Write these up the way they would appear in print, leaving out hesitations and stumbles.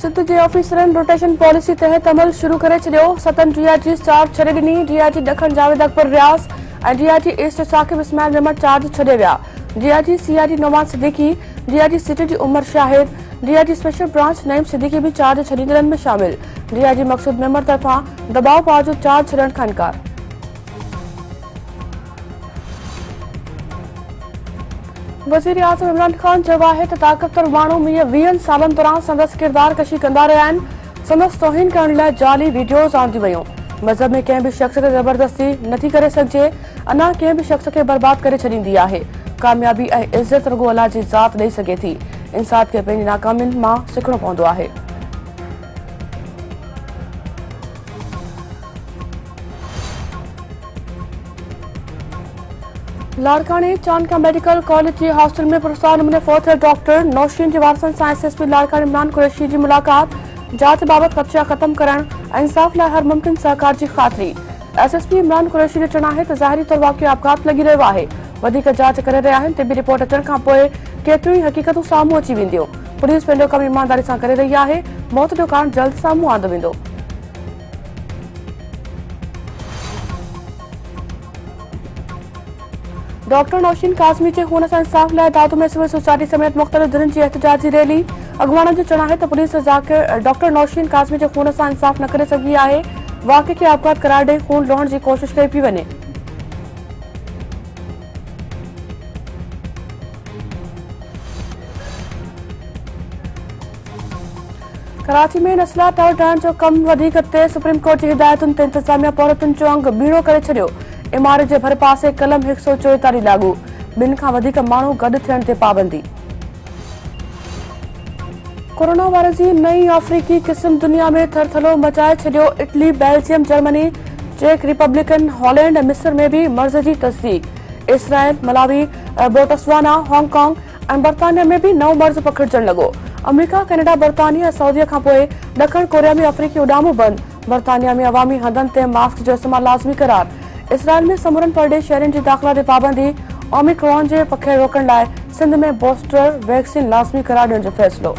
सिंध जे ऑफिसरन rotation policy तहत अमल शुरू करे छॾियो। 7 डीआईजी चार्ज छॾे ॾिनी। डीआईजी ॾखण जावेद अकबर रियाज़ ऐं DIG east Saqib Ismail Memon charge छॾे विया। DIG CID Nauman Siddiqui, DIG city जी Umar Shahid, DIG special branch Naeem Siddiqui भी चार्ज छॾींदड़नि में शामिल। डीआईजी मकसूद मेमण तरफां दबाव बावजूद चार्ज छॾण खां इनकार। वज़ीर आज़म इमरान खान चयो आहे त ताक़तवर माण्हू 20 सालनि दौरान संदसि किरदार कशी कंदा रहिया आहिनि। संदसि तौहीन करण लाइ जाली वीडियोज़ आणिंदियूं वयूं। मज़हब में कंहिं बि शख़्स खे ज़बरदस्ती नथी करे सघिजे। अञा कंहिं बि शख़्स खे बर्बाद करे छॾींदी आहे। कामयाबी ऐं इज़त रुॻो अलाह जी ज़ात ॾेई सघे थी। इंसान खे पंहिंजी नाकामियुनि मां सिखणो पवंदो आहे। लाड़कानी चांदका मेडिकल कॉलेज जी हॉस्टल में पुरस्कार नमूने फोर्थ डॉक्टर नौशीन जे वारसनि सां एसएसपी लाड़कानी इमरान कुरैशी जी मुलाक़ात। जांच बाबति ख़दशा ख़त्म करण ऐं इंसाफ़ लाइ हर मुमकिन सहकार जी ख़ातिरी। एसएसपी इमरान कुरैशी जो चवणु आहे त ज़ाहिरी तौर वाक़ियो आपघात लॻी रहियो आहे। वधीक जांच करे रहिया आहिनि। तिबी रिपोर्ट अचण खां पोइ केतिरियूं ई हक़ीक़तूं साम्हूं अची वेंदियूं। पुलिस पंहिंजो कमु ईमानदारी सां करे रही आहे। मौत जो कारण जल्द साम्हूं आंदो वेंदो। डॉक्टर नौशीन काज़मी जे खून सां इंसाफ़ लाइ दादू में सिविल सोसाइटी समेत मुख़्तलिफ़ धिरनि जी एहतजाजी रैली। अॻुवाणनि जो चवणु आहे त पुलिस डॉक्टर नौशीन काज़मी जे खून सां इंसाफ़ न करे सघी आहे। वाक़े खे आपघात करार ॾेई खून लोहण जी कोशिश कई पई वञे। कराची में नस्ला टहल ठाहिण जो कमु वधीक तेज़। सुप्रीम कोर्ट जी हिदायतुनि ते इंतज़ामिया पौरतुनि जो अंग बीणो करे छॾियो। इमारत जे भर पासे कलम 144 लागू। 2 खां वधीक माण्हू गॾु थियण ते पाबंदी। कोरोना वायरस जी नई अफ्रीकी क़िस्म दुनिया में थरथलो मचाए छॾियो। इटली, बेल्जियम, जर्मनी, चेक रिपब्लिकन, हॉलैंड ऐं मिस्र में भी मर्ज़ जी तस्दीक। इसराइल, मलावी, बोटस्वाना, हांगकांग ऐं बर्तानिया में भी नओं मर्ज़ पखिड़जण लॻो। अमेरिका, कैनेडा, बर्तानिया ऐं सऊदीअ खां पोइ ॾखण कोरिया में अफ्रीकी उॾामूं बंदि। बर्तानिया में अवामी हंधनि ते मास्क जो इस्तेमालु लाज़मी करार। इसराइल में समूरनि परदेश शहरनि जी दाख़िला ते पाबंदी। ओमिक्रॉन जे पखेड़ रोकण लाइ सिंध में बूस्टर वैक्सीन लाज़मी करार ॾियण जो फ़ैसिलो।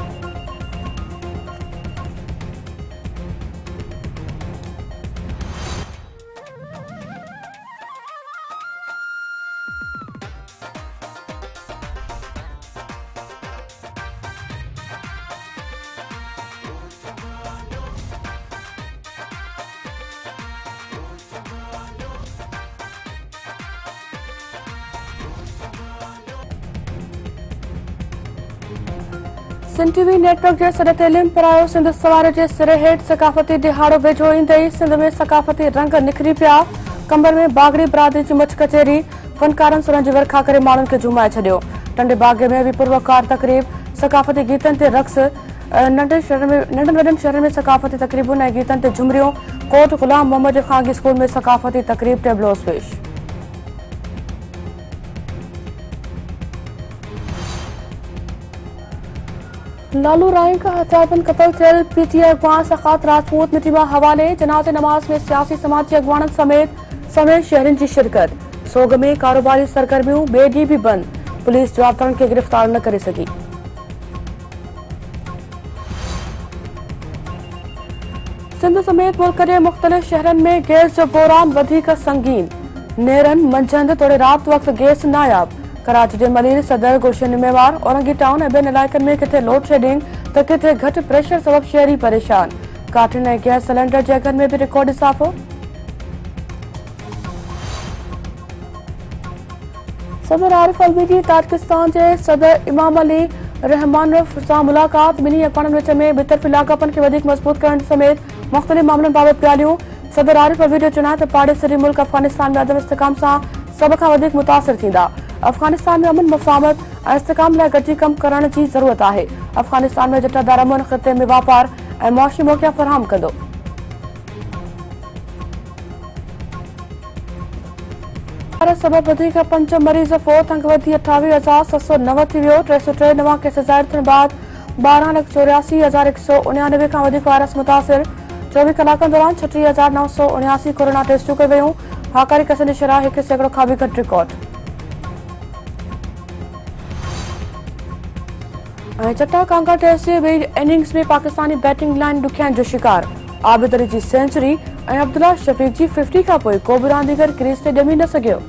सिंध टीवी नेटवर्क जे सॾ ते लिम परायो। सिंध सवार जे सिरे हेठि सकाफ़ती दिहाड़ो वेझो ईंदे सिंध में सकाफ़ती रंग निखरी पिया। कंबर में बागड़ी बिरादरी जी मुच कचेरी। फनकारनि सुरनि जी वर्खा करे माण्हुनि खे झुमाए छॾियो। टंडे बागे में बि पुरवकार तक़रीब। सकाफ़ती गीतनि ते रक़्स। नंढनि वॾनि शहरनि में सकाफ़ती तक़रीबुनि ऐं गीतनि ते झुमरियूं। कोट ग़ुलाम मोहम्मद ख़ागी स्कूल में सकाफ़ती तक़रीब टेबलोस पेश। लालू राय का हथियारबंद कत्ल थियल पीटीआई अगवान सखात राजपूत मिटीमा हवाले। जनाज़े नमाज में सियासी समाजी अगवाननि समेत शहरनि जी शिरकत। सोग में कारोबारी सरगर्मियूं ॿिए ॾींहुं भी बंद। पुलिस जवाबदारनि खे गिरफ़्तार न करे सघी। सिंध समेत मुल्क जे मुख़्तलिफ़ शहरनि में गैस जो बहरान वधीक संगीन। नेरनि मंझंदि तोड़े राति वक़्तु गैस नायाब। कराची जे मलीर, सदर, गुलशन मेवार, औरंगी टाउन ऐं ॿियनि इलाइक़नि में किथे लोड शेडिंग त किथे घटि प्रेशर सबबि शहरी परेशान। काठियुनि ऐं गैस सिलेंडर जे अघनि में भी रिकॉर्ड इज़ाफ़ो। सदर आरिफ अलवी जी ताजिकिस्तान जे सदर इमाम अली रहमानोफ सां मुलाक़ात। ॿिन्ही अगवाननि विच में ॿितरफ़ी लाॻापनि खे वधीक मज़बूत करण समेत मुख़्तलिफ़ मामलनि बाबति ॻाल्हियूं। सदर आरिफ अलवी जो चवणु आहे त पाड़ेसरी मुल्क अफ़गानिस्तान में अदम इस्तेकाम सां सभ खां वधीक मुतासिर थींदा। अफ़गानिस्तान में अमन, मफ़ाहमत ऐं इस्तेकाम लाइ गॾिजी कमु करण जी ज़रूरत आहे। अफ़गानिस्तान में जटादार अमन ख़िते में वापार ऐं मुआशी मौक़िया फ़राहम कंदो। वायरस सबबि वधीक 5 मरीज़ फ़ौत। अंग वधी 28,709 थी वियो। 303 नवां केस ज़ाहिर थियण बाद 12,84,199 खां वधीक वायरस मुतासिर। 24 कलाकनि दौरान 36,979 कोरोना टेस्टूं कई वयूं। हाकारी केसनि जी शरह 1% खां बि घटि रिकॉर्ड। चट्टा कांका टेस्ट जे ॿिई इनिंग्स में पाकिस्तानी बैटिंग लाइन ॾुखियाईनि जो शिकार। आबिद अली जी सेंचुरी ऐं अब्दुल्ला शफीक जी 50 खां पोइ को बि रांदीगर क्रीज ते ॼमी न सघियो।